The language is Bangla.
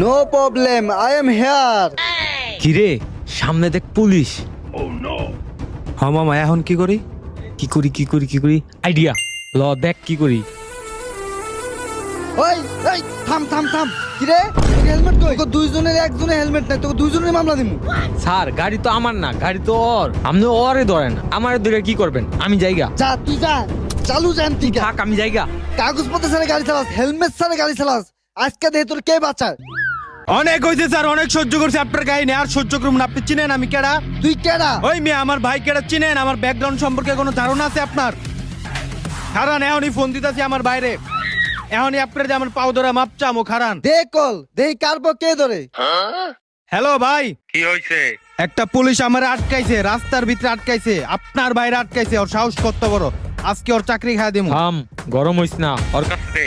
No problem, I am here. কিরে সামনে দেখ পুলিশ। হ্যাঁ মামা এখন কি করি আইডিয়া ল দেখ কি করি। ওই এই থাম থাম থাম। কিরে হেলমেট কই? তোকে দুইজনের একজনের হেলমেট নাই, তোকে দুইজনের মামলা দিমু। স্যার গাড়ি তো আমার না, গাড়ি তো ওর। আপনি ওরে ধরেন, আমার ধরে কি করবেন? আমি জায়গা যা তুই যা, চালু যান তুই। থাক, আমি জায়গা। কাগজপত্র ছাড়া গাড়ি চালাস, হেলমেট ছাড়া গাড়ি চালাস, আজকে দেখে তোর কে বাঁচায়? অনেক হয়েছে স্যার, অনেক সহ্য করছে আপনার কাহিনী, আর সহ্য করুন না। আপনি চিনেন আমি কেডা? তুই কেডা? ওই মেয়ে আমার ভাই কেডা চিনেন? আমার ব্যাকগ্রাউন্ড সম্পর্কে কোনো ধারণা আছে আপনার? খারান, এখনই ফোন দিতেছি আমার বাইরে, এখনই আপনার যে আমার পাও ধরা মাপ চামো। খারান, দে কল, দেই কারবো কে ধরে। হ্যালো ভাই, কি হয়েছে? একটা পুলিশ আমার আটকাইছে, রাস্তার ভিতরে আটকাইছে, আপনার বাইরে আটকাইছে। ওর সাহস কত বড়, আজকে ওর চাকরি খাই দিমু। থাম, গরম হইস না। ওর কাছে